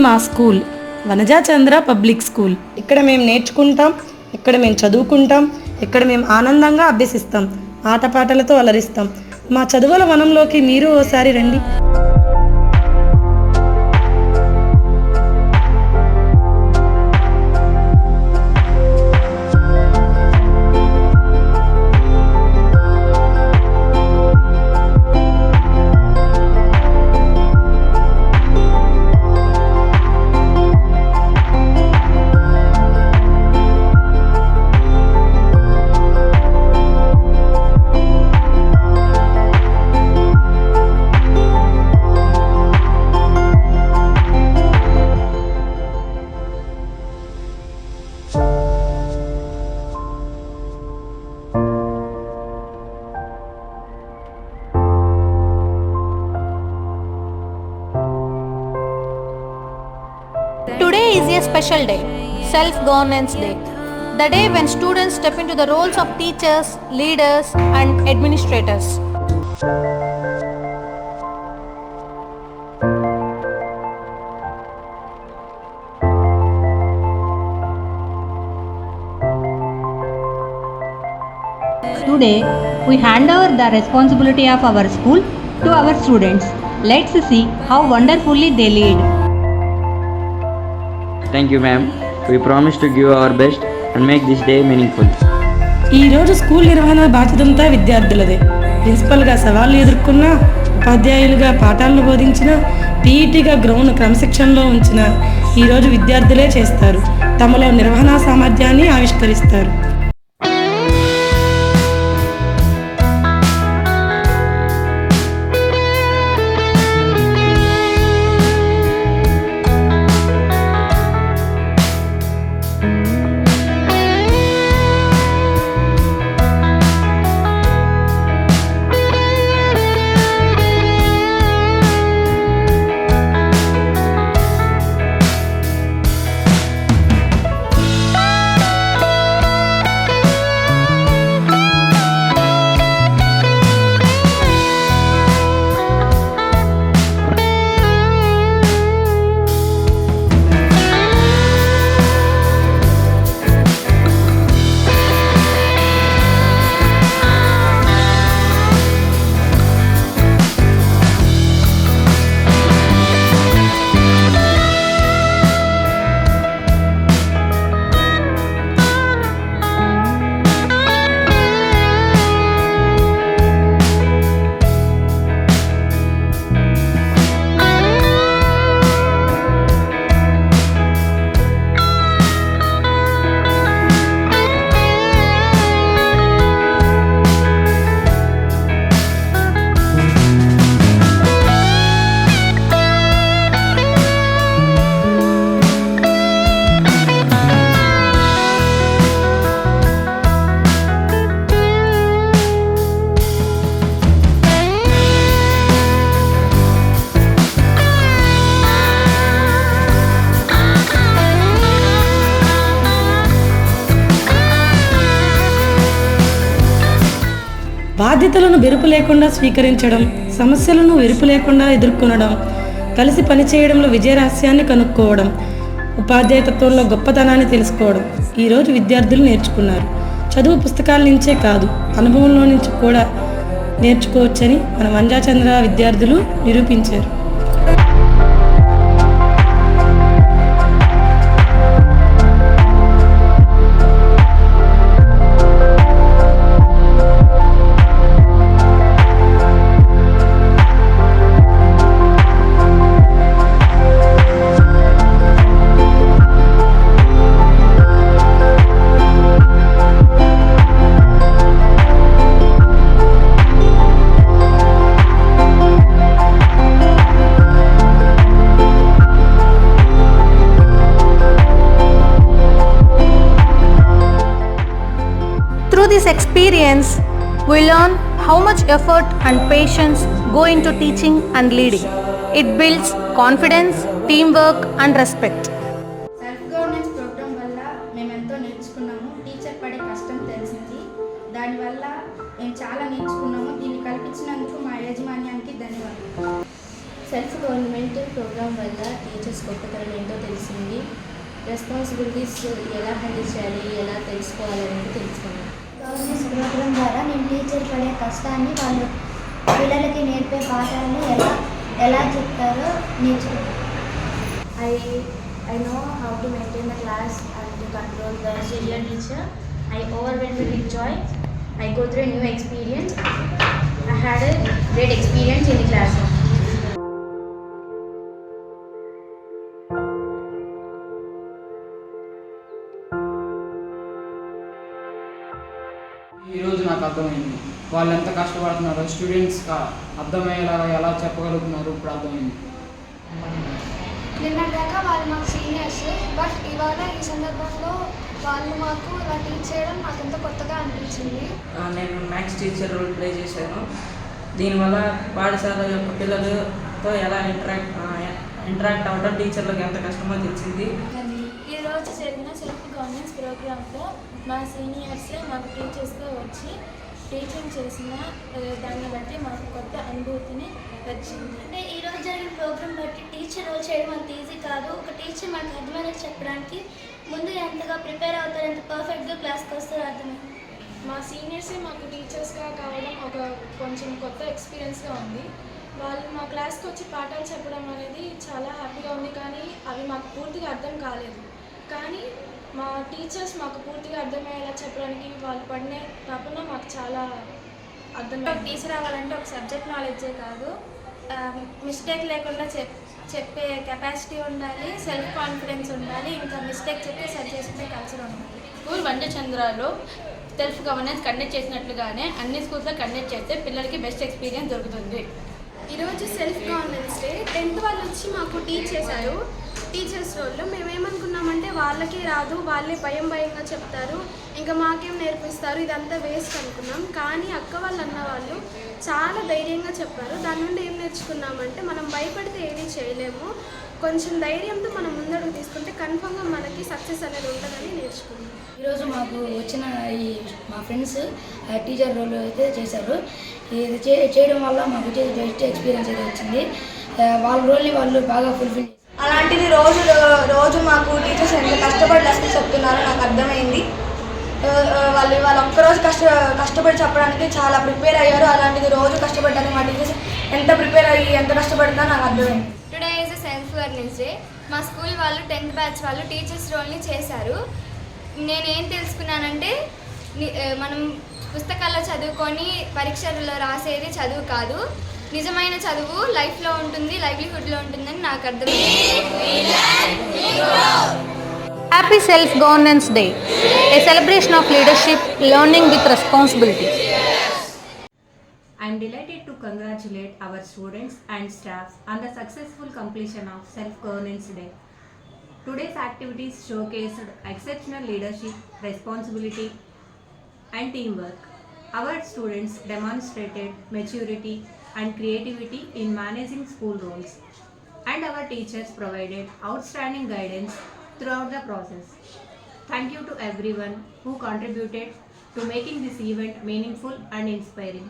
మా స్కూల్ వనజా చంద్ర public school. ఇక్కడ మేము నేర్చుకుంటాం, ఇక్కడ మేము చదువుకుంటాం, ఇక్కడ మేము ఆనందంగా అభ్యసిస్తాం, ఆటపాటలతో అలరిస్తాం. మా చదువుల వనంలోకి మీరు ఓసారి రండి. Today is a special day, Self-Governance Day, the day when students step into the roles of teachers, leaders and administrators. Today, we hand over the responsibility of our school to our students. Let's see how wonderfully they lead. Thank you, ma'am. We promise to give our best and make this day meaningful. ఈరోజు school నిర్వహణ బాధ్యతంతా విద్యార్థులదే. ప్రిన్సిపల్గా సవాళ్లు ఎదుర్కొన్న, ఉపాధ్యాయులుగా పాఠాలను బోధించిన, పీఈటీగా ground క్రమశిక్షణలో ఉంచిన ఈరోజు విద్యార్థులే చేస్తారు. తమలో నిర్వహణా సామర్థ్యాన్ని ఆవిష్కరిస్తారు. బాధ్యతలను బెరుపు లేకుండా స్వీకరించడం, సమస్యలను వెరుపు లేకుండా ఎదుర్కొనడం, కలిసి పనిచేయడంలో విజయరహస్యాన్ని కనుక్కోవడం, ఉపాధ్యాయతత్వంలో గొప్పతనాన్ని తెలుసుకోవడం ఈరోజు విద్యార్థులు నేర్చుకున్నారు. చదువు పుస్తకాల నుంచే కాదు, అనుభవంలో నుంచి కూడా నేర్చుకోవచ్చని మన వనజా చంద్ర విద్యార్థులు నిరూపించారు. Through this experience, we learn how much effort and patience go into teaching and leading. It builds confidence, teamwork and respect. Self governance programme వల్ల మేము ఎంతో నేర్చుకున్నాము. టీచర్ పడే కష్టం తెలిసింది. దానివల్ల మేము చాలా నేర్చుకున్నాము. దీన్ని కల్పించినందుకు మా యాజమాన్యానికి ధన్యవాదాలు. సెల్ఫ్ గవర్నమెంటల్ ప్రోగ్రామ్ వల్ల టీచర్స్ గొప్పతనం ఏంటో తెలిసింది. రెస్పాన్సిబిలిటీస్ ఎలా హ్యాండిల్ చేయాలి, ఎలా తెలుసుకోవాలనేది తెలుసుకున్నాను. గవర్నెన్స్ ప్రోగ్రామ్ ద్వారా నేను టీచర్ పడే కష్టాన్ని వాళ్ళు పిల్లలకి నేర్పే పాఠాలను ఎలా చెప్తారో నేర్చుకున్నాను. I know how to maintain the class and to control the serial teacher. I overwhelmed with joy. I go through a new experience. I had a great experience in the classroom. ఈరోజు నాకు అర్థమైంది వాళ్ళు ఎంత కష్టపడుతున్నారో స్టూడెంట్స్కి అర్థమయ్యేలాగా ఎలా చెప్పగలుగుతున్నారు ఇప్పుడు అర్థమైంది. నిన్నటిదాకా వాళ్ళు మాకు సీనియర్స్, బట్ ఇవాళ ఈ సందర్భంలో వాళ్ళు మాకు ఇలా టీచ్ చేయడం నాకు ఎంతో కొత్తగా అనిపించింది. నేను మ్యాథ్స్ టీచర్ రోల్ ప్లే చేశాను. దీనివల్ల పాఠశాల యొక్క పిల్లలతో ఎలా ఇంటరాక్ట్ అవ్వడం టీచర్లకు ఎంత కష్టమో తెలిసింది. ఈరోజు జరిగిన సెల్ఫ్ గవర్నెన్స్ ప్రోగ్రాంలో మా సీనియర్స్ మాకు టీచర్స్గా వచ్చి టీచింగ్ చేసిన దాన్ని బట్టి మాకు కొత్త అనుభూతిని వచ్చింది. అంటే ఈరోజు జరిగిన ప్రోగ్రామ్ బట్టి టీచర్ రోల్ చేయడం అంత ఈజీ కాదు. ఒక టీచర్ మనకు అర్థమైనది చెప్పడానికి ముందు ఎంతగా ప్రిపేర్ అవుతారు, ఎంత పర్ఫెక్ట్గా క్లాస్కి వస్తారో అర్థమైంది. మా సీనియర్సే మాకు టీచర్స్గా కావడం కొంచెం కొత్త ఎక్స్పీరియన్స్గా ఉంది. వాళ్ళు మా క్లాస్కి వచ్చి పాఠాలు చెప్పడం అనేది చాలా హ్యాపీగా ఉంది, కానీ అవి మాకు పూర్తిగా అర్థం కాలేదు. కానీ మా టీచర్స్ మాకు పూర్తిగా అర్థమయ్యేలా చెప్పడానికి వాళ్ళు పడిన తపన మాకు చాలా అర్థం. టీచర్ అవ్వాలంటే ఒక సబ్జెక్ట్ నాలెడ్జే కాదు, మిస్టేక్ లేకుండా చెప్పే కెపాసిటీ ఉండాలి, సెల్ఫ్ కాన్ఫిడెన్స్ ఉండాలి, ఇంకా మిస్టేక్ చెప్పి సరి చేసుకునే కల్చర్ ఉండాలి. స్కూల్ వంజచంద్రాలో సెల్ఫ్ గవర్నెన్స్ కండక్ట్ చేసినట్లుగానే అన్ని స్కూల్స్లో కండక్ట్ చేస్తే పిల్లలకి బెస్ట్ ఎక్స్పీరియన్స్ దొరుకుతుంది. ఈరోజు సెల్ఫ్ గవర్నెన్స్ డే 10th వాళ్ళు వచ్చి మాకు టీచ్ చేశారు. టీచర్స్ రోల్లో మేమేమనుకున్నామంటే వాళ్ళకే రాదు, వాళ్ళే భయంగా చెప్తారు, ఇంకా మాకేం నేర్పిస్తారు, ఇదంతా వేస్ట్ అనుకున్నాం. కానీ అక్క వాళ్ళు అన్న వాళ్ళు చాలా ధైర్యంగా చెప్పారు. దాని నుండి ఏం నేర్చుకున్నామంటే మనం భయపడితే ఏదీ చేయలేము, కొంచెం ధైర్యంతో మనం ముందడుగు తీసుకుంటే కన్ఫర్మ్గా మనకి సక్సెస్ అనేది ఉంటుందని నేర్చుకున్నాం. ఈరోజు మాకు వచ్చిన మా ఫ్రెండ్స్ టీచర్ రోల్ అయితే చేశారు. ఇది చేయడం వల్ల మాకు బెస్ట్ ఎక్స్పీరియన్స్ అయితే వచ్చింది. వాళ్ళ రోల్ని వాళ్ళు బాగా ఫుల్ఫిల్. అలాంటిది రోజు మాకు టీచర్స్ ఎంత కష్టపడి లెసన్స్ చెప్తున్నారో నాకు అర్థమైంది. వాళ్ళు ఒక్కరోజు కష్టపడి చెప్పడానికి చాలా ప్రిపేర్ అయ్యారు. అలాంటిది రోజు కష్టపడడానికి మా టీచర్స్ ఎంత ప్రిపేర్ అయ్యి ఎంత కష్టపడుతుందో నాకు అర్థమైంది. Today is self governance day. మా స్కూల్ వాళ్ళు 10th బ్యాచ్ వాళ్ళు టీచర్స్ రోల్ని చేశారు. నేనేం తెలుసుకున్నానంటే మనం పుస్తకాల్లో చదువుకొని పరీక్షల్లో రాసేది చదువు కాదు, నిజమైన చదువు లైఫ్లో ఉంటుంది, లైవ్లీహుడ్లో ఉంటుందని నాకు అర్థమైంది. Happy Self Governance Day, a celebration of leadership, learning with responsibility. I am delighted to congratulate our students and staff on the successful completion of Self Governance Day. Today's activities showcased exceptional leadership, responsibility, and teamwork. Our students demonstrated maturity and creativity in managing school roles, and our teachers provided outstanding guidance throughout the process. Thank you to everyone who contributed to making this event meaningful and inspiring.